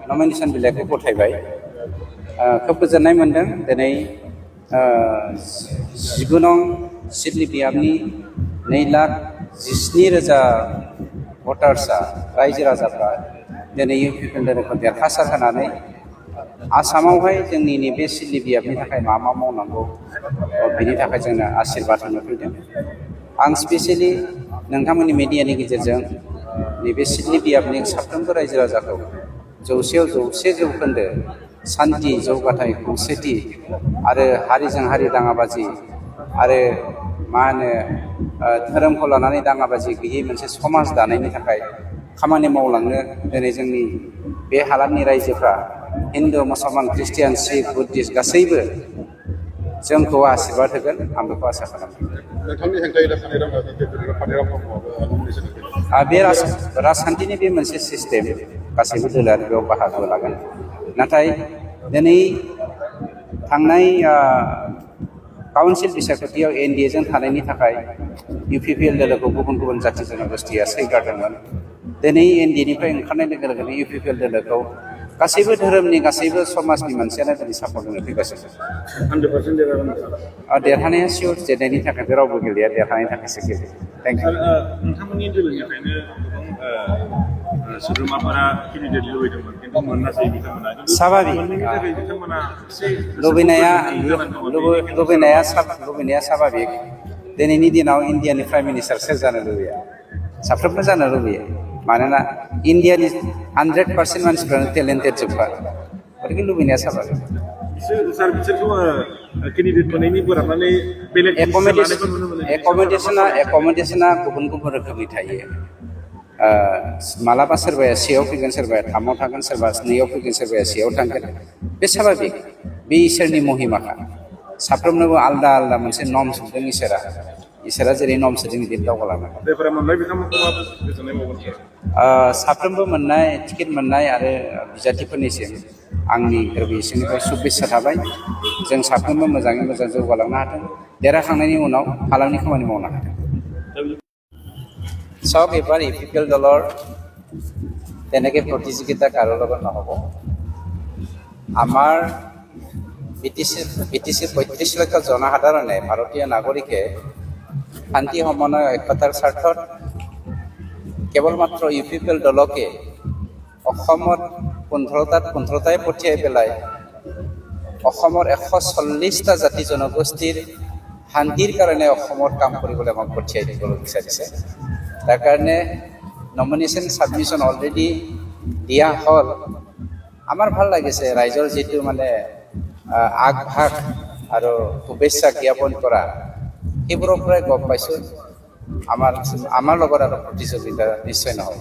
Nomination बिलाइखौ गथायबाय खोब गोजोननाय मोनदों दिनै 19 नं सिडनी बियाबनि 2,17,000 भटार्सआ रायजो राजाफ्रा दिनै इउपिपिएल दलखौ देरहासार होनानै आसामावहाय जोंनि नैबे सिडनी बियाबनि थाखाय मा मावनांगौ बिनि थाखाय जोंनो आशीर्बाद होनो फैदों। आं स्पेसियेलि नोंथांमोननि मिडियानि गेजेरजों नैबे सिडनी बियाबनि साफ्रोमबो रायजो राजाखौ 100% सान्थि जौगाथाय खौसेथि आरो हारिजों हारि दाङाबाजि आरो मा होनो धोरोमखौ लानानै दाङाबाजि गैयै मोनसे समाज दानायनि थाखाय खामानि मावलांनो दिनै जोंनि बे हालामनि रायजोफ्रा हिन्दु मुसलमान ख्रिस्टियान सिख बुद्धिस्ट गासैबो जोंखौ आशीर्बाद होगोन आं बेखौ आसा खालामो। बे राजखान्थिनि बे मोनसे सिस्टेम गासैबो दोलोआनो बेयाव बाहागो लागोन। नाथाय दिनै थांनाय काउन्सिल बिसायख'थियाव एनडिएजों थानायनि थाखाय इउपिपिएल दोलोखौ गुबुन गुबुन जाथि जनगोष्ठिया सैगारदोंमोन। दिनै एनडिएनिफ्राय ओंखारनाय लोगो लोगोनो इउपिपिएल दोलोखौ गासैबो धोरोमनि गासैबो समाजनि मानसियानो दिनै सापर्ट होनो फैगासिनो। 100% देरहानाया सियर जेननायनि थाखाय बे रावबो गेलेया, देरहानायनि थाखायसो गेलेयो। Thank you. नोंथांमोननि दोलोनिफ्रायनो गोबां सोद्रोमाफोरा केन्डिडेट लुबैदोंमोन खिन्थु मोनासै बिथांमोना। स्वाभाबिक बिथांमोना लुबैनाया स्वाभाबिक। दिनैनि दिनाव इन्डियानि प्राइम मिनिस्टार सोर जानो लुबैया? साफ्रोमबो जानो लुबैयो। मानोना इन्डियानि 100% मानसिफ्रानो टेलेन्टेड जोबखा, गतिके लुबैनाया स्वाभाबिक। एकोमोडेशना गुबुन गुबुन रोखोमनि थायो। मालाबा सोरबाया सेआव फैगोन, सोरबाया 3आव थागोन, सोरबा 2आव फैगोन, सोरबाया सेआव थांगोन। बे स्वाभाबिक, बे इसोरनि महिमाखा। साफ्रोमनोबो आलदा आलदा मोनसे नर्म्स होदों इसोरा जेरै नर्म्स होदों बिदिनो दावगालांनो। साफ्रोमबो मोननाय टिकेट मोननाय आरो बिजाथिफोरनिसिम आंनि गोरबोनिफ्राय शुभेच्छा थाबाय। जों साफ्रोमबो मोजाङै मोजां जौगालांनो हाथों, देरहाखांनायनि उनाव हालामनि खामानि मावनो हाथों। সব এবার ইউপিপিএল দলৰ তেনেকৈ প্ৰতিযোগিতা কাৰো লগত নহ'ব। আমাৰ বিটিচিৰ 35 লক্ষ জনসাধাৰণে ভাৰতীয় নাগৰিকে শান্তি সমন্বয় ঐক্যতাৰ স্বাৰ্থত কেৱল মাত্ৰ ইউপিপিএল দলকে অসমত 15টাই পঠিয়াই পেলাই অসমৰ 140টা জাতি জনগোষ্ঠীৰ শান্তিৰ কাৰণে অসমত কাম কৰিবলৈ আমাক পঠিয়াই দিবলৈ বিচাৰিছে। তাৰ কাৰণে নমিনেশ্যন ছাবমিশ্যন অলৰেডি দিয়া হ'ল। আমাৰ ভাল লাগিছে ৰাইজৰ যিটো মানে আগভাগ আৰু শুভেচ্ছা জ্ঞাপন কৰা, সেইবোৰৰ পৰাই গম পাইছোঁ আমাৰ লগত আৰু প্ৰতিযোগিতা নিশ্চয় নহ'ব।